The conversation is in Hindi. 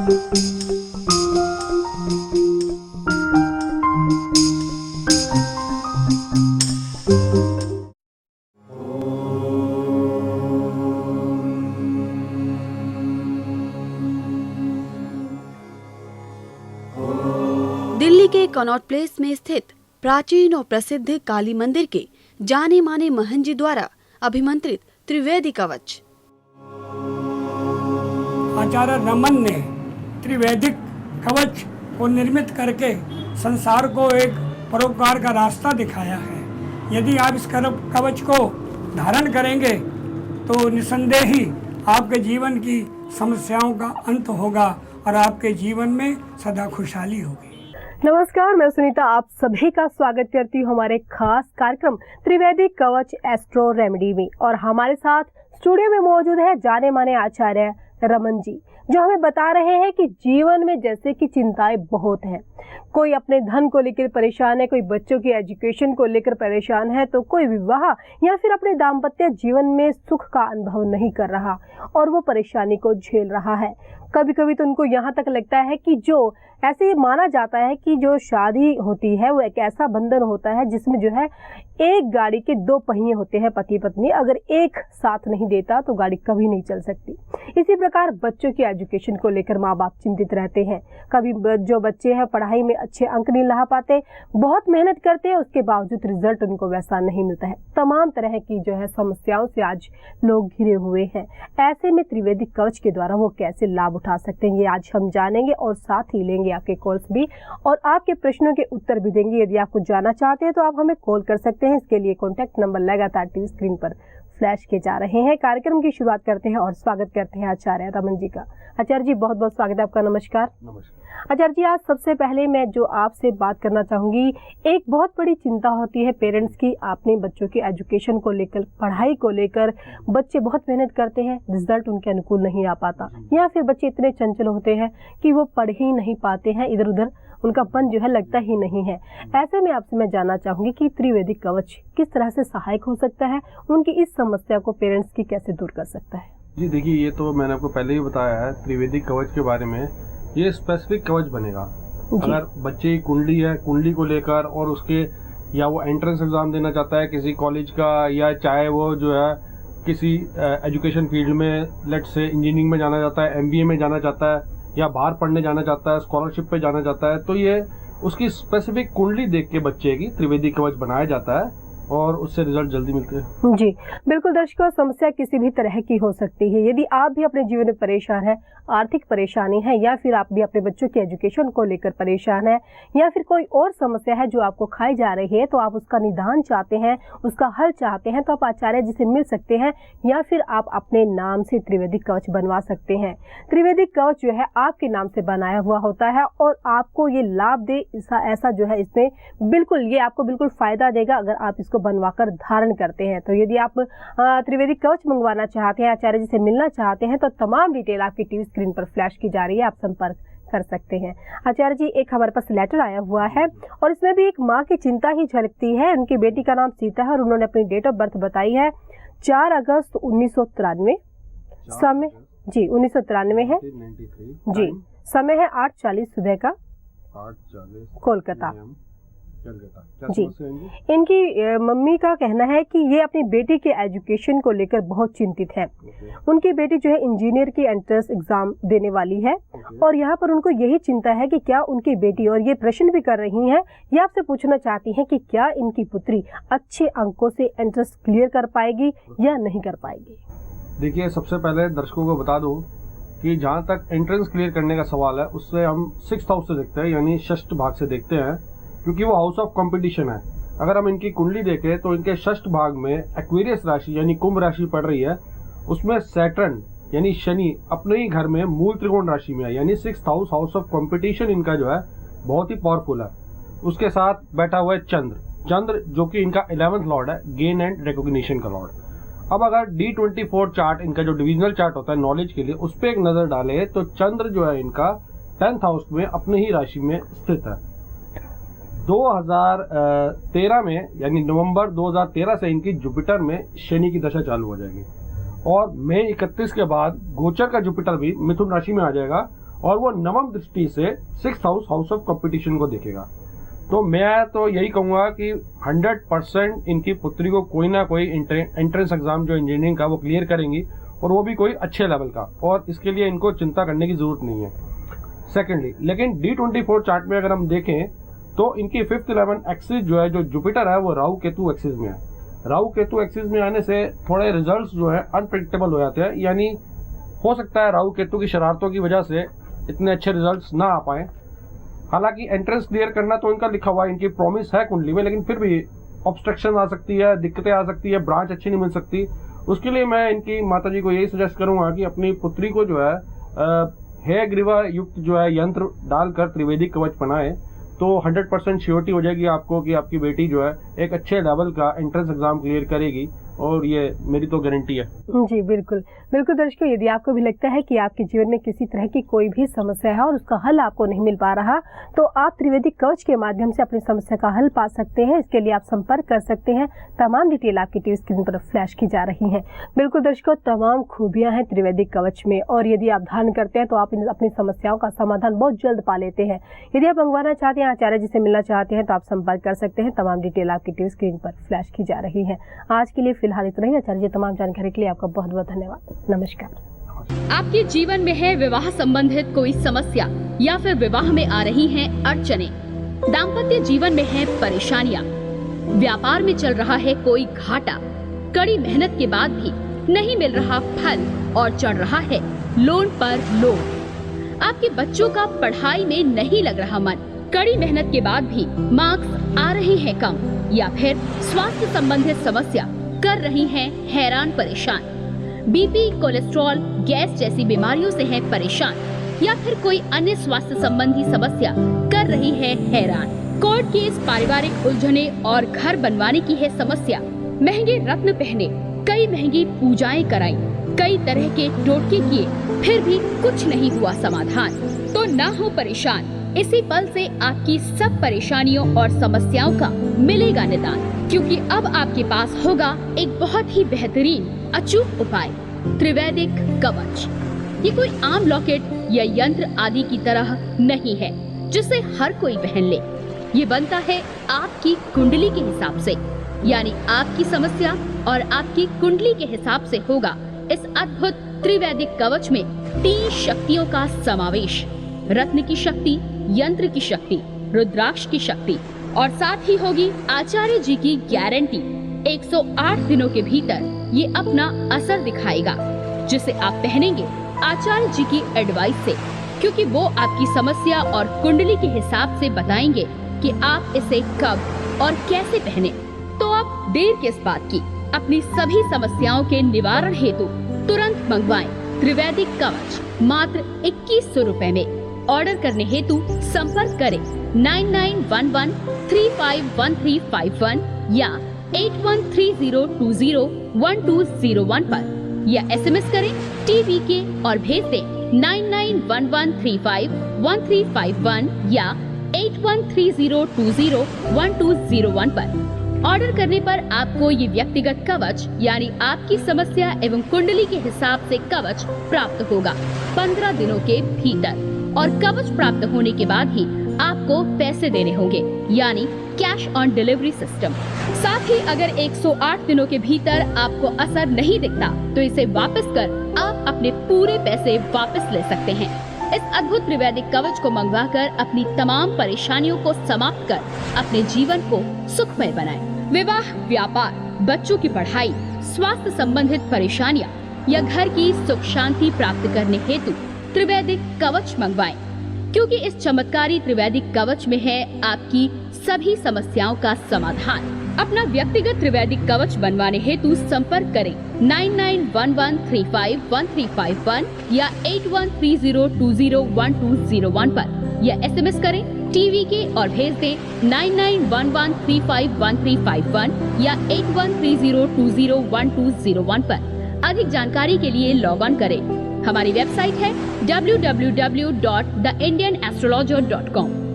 दिल्ली के कनॉट प्लेस में स्थित प्राचीन और प्रसिद्ध काली मंदिर के जाने माने महंत जी द्वारा अभिमंत्रित त्रिवेदी कवच। आचार्य रमन ने त्रिवेदिक कवच को निर्मित करके संसार को एक परोपकार का रास्ता दिखाया है। यदि आप इस कवच को धारण करेंगे तो निसंदेह ही आपके जीवन की समस्याओं का अंत होगा और आपके जीवन में सदा खुशहाली होगी। नमस्कार, मैं सुनीता आप सभी का स्वागत करती हूँ हमारे खास कार्यक्रम त्रिवेदी कवच एस्ट्रो रेमेडी में। और हमारे साथ स्टूडियो में मौजूद है जाने माने आचार्य रमन जी, जो हमें बता रहे हैं कि जीवन में जैसे कि चिंताएं बहुत हैं। कोई अपने धन को लेकर परेशान है, कोई बच्चों की एजुकेशन को लेकर परेशान है, तो कोई विवाह या फिर अपने दाम्पत्य जीवन में सुख का अनुभव नहीं कर रहा और वो परेशानी को झेल रहा है। कभी कभी तो उनको यहाँ तक लगता है कि जो ऐसे ही माना जाता है कि जो शादी होती है वो एक ऐसा बंधन होता है जिसमें जो है एक गाड़ी के दो पहिए होते हैं, पति पत्नी। अगर एक साथ नहीं देता तो गाड़ी कभी नहीं चल सकती। इसी प्रकार बच्चों की एजुकेशन को लेकर माँ बाप चिंतित रहते हैं। कभी जो बच्चे हैं पढ़ाई में अच्छे अंक नहीं ला पाते, बहुत मेहनत करते हैं, उसके बावजूद रिजल्ट उनको वैसा नहीं मिलता है। तमाम तरह की जो है समस्याओं से आज लोग घिरे हुए हैं। ऐसे में त्रिवेदी कवच के द्वारा वो कैसे लाभ उठा सकते हैं, ये आज हम जानेंगे और साथ ही लेंगे आपके कॉल्स भी और आपके प्रश्नों के उत्तर भी देंगे। यदि आप कुछ जानना चाहते हैं तो आप हमें कॉल कर सकते हैं। इसके लिए कॉन्टैक्ट नंबर लगातार टीवी स्क्रीन पर फ्लैश किए जा रहे हैं। कार्यक्रम की शुरुआत करते हैं और स्वागत करते हैं आचार्य रमन जी का। आचार्य जी बहुत बहुत स्वागत है आपका। नमस्कार। नमस्कार आचार्य जी, आज सबसे पहले मैं जो आपसे बात करना चाहूंगी, एक बहुत बड़ी चिंता होती है पेरेंट्स की अपने बच्चों की एजुकेशन को लेकर, पढ़ाई को लेकर। बच्चे बहुत मेहनत करते हैं, रिजल्ट उनके अनुकूल नहीं आ पाता, या फिर बच्चे इतने चंचल होते हैं कि वो पढ़ ही नहीं पाते हैं, इधर उधर उनका मन जो है लगता ही नहीं है। ऐसे में आपसे मैं जानना चाहूंगी कि त्रिवेदी कवच किस तरह से सहायक हो सकता है, उनकी इस समस्या को पेरेंट्स की कैसे दूर कर सकता है? जी देखिए, ये तो मैंने आपको पहले ही बताया है त्रिवेदी कवच के बारे में। ये स्पेसिफिक कवच बनेगा अगर बच्चे की कुंडली है, कुंडली को लेकर, और उसके या वो एंट्रेंस एग्जाम देना चाहता है किसी कॉलेज का, या चाहे वो जो है किसी एजुकेशन फील्ड में, लेट से इंजीनियरिंग में जाना चाहता है, एमबीए में जाना चाहता है, या बाहर पढ़ने जाना चाहता है, स्कॉलरशिप पे जाना चाहता है, तो ये उसकी स्पेसिफिक कुंडली देख के बच्चे की त्रिवेदी कवच बनाया जाता है और उससे रिजल्ट जल्दी मिलते हैं। जी बिल्कुल दर्शकों, समस्या किसी भी तरह की हो सकती है। यदि आप भी अपने जीवन में परेशान हैं, आर्थिक परेशानी है, या फिर आप भी अपने बच्चों की एजुकेशन को लेकर परेशान है, या फिर कोई और समस्या है जो आपको खाई जा रही है, तो आप उसका निदान चाहते हैं, उसका हल चाहते हैं, तो आप आचार्य जी से मिल सकते हैं, या फिर आप अपने नाम से त्रिवेदी कवच बनवा सकते हैं। त्रिवेदी कवच जो है आपके नाम से बनाया हुआ होता है और आपको ये लाभ दे ऐसा जो है इसमें बिल्कुल, ये आपको बिल्कुल फायदा देगा अगर आप इसको बनवाकर धारण करते हैं। तो यदि आप त्रिवेदी कवच मंगवाना चाहते हैं, आचार्य जी से मिलना चाहते हैं, तो तमाम डिटेल आपकी टीवी स्क्रीन पर फ्लैश की जा रही है, आप संपर्क कर सकते हैं। आचार्य जी, एक हमारे पास लेटर आया हुआ है और इसमें भी एक माँ की चिंता ही झलकती है। उनकी बेटी का नाम सीता है और उन्होंने अपनी डेट ऑफ बर्थ बताई है 4 अगस्त 1993। समय जी 1993 है जी। समय है 8:40 सुबह का, 8:40 कोलकाता जी। जी। इनकी मम्मी का कहना है कि ये अपनी बेटी के एजुकेशन को लेकर बहुत चिंतित है। उनकी बेटी जो है इंजीनियर की एंट्रेंस एग्जाम देने वाली है और यहाँ पर उनको यही चिंता है कि क्या उनकी बेटी, और ये प्रश्न भी कर रही हैं, ये आपसे पूछना चाहती हैं कि क्या इनकी पुत्री अच्छे अंकों से एंट्रेंस क्लियर कर पाएगी या नहीं कर पाएगी। देखिए, सबसे पहले दर्शकों को बता दूं कि जहाँ तक एंट्रेंस क्लियर करने का सवाल है, उससे हम 6th हाउस से देखते हैं, यानी षष्ठ भाग से देखते हैं, क्योंकि वो हाउस ऑफ कंपटीशन है। अगर हम इनकी कुंडली देखें तो इनके षष्ठ भाग में एक्वेरियस राशि यानी कुंभ राशि पड़ रही है, उसमें सैटर्न यानी शनि अपने ही घर में मूल त्रिकोण राशि में है, यानी 6th house, house of competition इनका जो है बहुत ही पावरफुल है। उसके साथ बैठा हुआ है चंद्र जो कि इनका 11th लॉर्ड है, गेन एंड रिकॉग्निशन का लॉर्ड। अब अगर D24 चार्ट, इनका जो डिविजनल चार्ट होता है नॉलेज के लिए, उस पर एक नजर डाले तो चंद्र जो है इनका 10th हाउस में अपने ही राशि में स्थित है। 2013 में यानी नवंबर 2013 से इनकी जुपिटर में शनि की दशा चालू हो जाएगी और मई 31 के बाद गोचर का जुपिटर भी मिथुन राशि में आ जाएगा और वो नवम दृष्टि से 6th हाउस ऑफ कंपटीशन को देखेगा। तो मैं तो यही कहूँगा कि 100% इनकी पुत्री को कोई ना कोई एंट्रेंस एग्जाम जो इंजीनियरिंग का वो क्लियर करेंगी, और वो भी कोई अच्छे लेवल का, और इसके लिए इनको चिंता करने की जरूरत नहीं है। सेकेंडली, लेकिन D24 चार्ट में अगर हम देखें तो इनकी 5th 11 एक्सिस जो है, जो जुपिटर है, वो राहु केतु एक्सिस में है। राहु केतु एक्सिस में आने से थोड़े रिजल्ट्स जो है अनप्रेडिक्टेबल हो जाते हैं, यानी हो सकता है राहु केतु की शरारतों की वजह से इतने अच्छे रिजल्ट्स ना आ पाए। हालांकि एंट्रेंस क्लियर करना तो इनका लिखा हुआ है, इनकी प्रॉमिस है कुंडली में, लेकिन फिर भी ऑब्स्ट्रक्शन आ सकती है, दिक्कतें आ सकती है, ब्रांच अच्छी नहीं मिल सकती। उसके लिए मैं इनकी माताजी को यही सजेस्ट करूंगा कि अपनी पुत्री को जो है हे ग्रीवा युक्त जो है यंत्र डालकर त्रिवेदिक कवच बनाए, तो 100% श्योरिटी हो जाएगी आपको कि आपकी बेटी जो है एक अच्छे लेवल का एंट्रेंस एग्जाम क्लियर करेगी, और ये मेरी तो गारंटी है। जी बिल्कुल बिल्कुल। दर्शकों, यदि आपको भी लगता है कि आपके जीवन में किसी तरह की कोई भी समस्या है और उसका हल आपको नहीं मिल पा रहा, तो आप त्रिवेदिक कवच के माध्यम से अपनी समस्या का हल पा सकते हैं। इसके लिए आप संपर्क कर सकते हैं। तमाम डिटेल आपकी टीवी स्क्रीन पर फ्लैश की जा रही है। बिल्कुल दर्शकों, तमाम खूबियां हैं त्रिवेदिक कवच में, और यदि आप धारण करते हैं तो आप अपनी समस्याओं का समाधान बहुत जल्द पा लेते हैं। यदि आप मंगवाना चाहते हैं, आचार्य जी से मिलना चाहते हैं, तो आप संपर्क कर सकते हैं। तमाम डिटेल आपकी टीवी स्क्रीन पर फ्लैश की जा रही है। आज के लिए फिलहाल इतना ही। आचार्य जी, तमाम जानकारी के लिए आपका बहुत बहुत धन्यवाद। नमस्कार। आपके जीवन में है विवाह संबंधित कोई समस्या, या फिर विवाह में आ रही हैं अड़चने, दाम्पत्य जीवन में है परेशानियां, व्यापार में चल रहा है कोई घाटा, कड़ी मेहनत के बाद भी नहीं मिल रहा फल और चढ़ रहा है लोन पर लोन, आपके बच्चों का पढ़ाई में नहीं लग रहा मन, कड़ी मेहनत के बाद भी मार्क्स आ रहे हैं कम, या फिर स्वास्थ्य संबंधित समस्या कर रही हैं हैरान परेशान, बीपी, कोलेस्ट्रॉल, गैस जैसी बीमारियों से हैं परेशान, या फिर कोई अन्य स्वास्थ्य संबंधी समस्या कर रही है हैरान, कोर्ट केस, पारिवारिक उलझने और घर बनवाने की है समस्या, महंगे रत्न पहने, कई महंगी पूजाएं कराई, कई तरह के टोटके किए, फिर भी कुछ नहीं हुआ समाधान, तो ना हो परेशान। इसी पल से आपकी सब परेशानियों और समस्याओं का मिलेगा निदान, क्योंकि अब आपके पास होगा एक बहुत ही बेहतरीन अचूक उपाय, त्रिवेदिक कवच। ये कोई आम लॉकेट या यंत्र आदि की तरह नहीं है जिसे हर कोई पहन ले। ये बनता है आपकी कुंडली के हिसाब से, यानी आपकी समस्या और आपकी कुंडली के हिसाब से होगा इस अद्भुत त्रिवेदिक कवच में 3 शक्तियों का समावेश, रत्न की शक्ति, यंत्र की शक्ति, रुद्राक्ष की शक्ति, और साथ ही होगी आचार्य जी की गारंटी। 108 दिनों के भीतर ये अपना असर दिखाएगा, जिसे आप पहनेंगे आचार्य जी की एडवाइस से, क्योंकि वो आपकी समस्या और कुंडली के हिसाब से बताएंगे कि आप इसे कब और कैसे पहने। तो आप देर किस बात की, अपनी सभी समस्याओं के निवारण हेतु तुरंत मंगवाएं त्रिवेदिक कवच मात्र 2100 रुपए में। ऑर्डर करने हेतु संपर्क करें 9911351351 या 8130201201 पर, या SMS करें TVK और भेज दें 9911351351 या 8130201201 पर। ऑर्डर करने पर आपको ये व्यक्तिगत कवच यानी आपकी समस्या एवं कुंडली के हिसाब से कवच प्राप्त होगा 15 दिनों के भीतर, और कवच प्राप्त होने के बाद ही आपको पैसे देने होंगे, यानी कैश ऑन डिलीवरी सिस्टम। साथ ही अगर 108 दिनों के भीतर आपको असर नहीं दिखता तो इसे वापस कर आप अपने पूरे पैसे वापस ले सकते हैं। इस अद्भुत त्रिवेदिक कवच को मंगवाकर अपनी तमाम परेशानियों को समाप्त कर अपने जीवन को सुखमय बनाएं। विवाह, व्यापार, बच्चों की पढ़ाई, स्वास्थ्य संबंधित परेशानियां या घर की सुख शांति प्राप्त करने हेतु त्रिवेदिक कवच मंगवाएं, क्योंकि इस चमत्कारी त्रिवेदिक कवच में है आपकी सभी समस्याओं का समाधान। अपना व्यक्तिगत त्रिवेदिक कवच बनवाने हेतु संपर्क करें 9911351351 या 8130201201 पर, या SMS करें TVK और भेज दें 9911351351 या 8130201201 पर। अधिक जानकारी के लिए लॉग ऑन करें। हमारी वेबसाइट है www.theindianastrologer.com।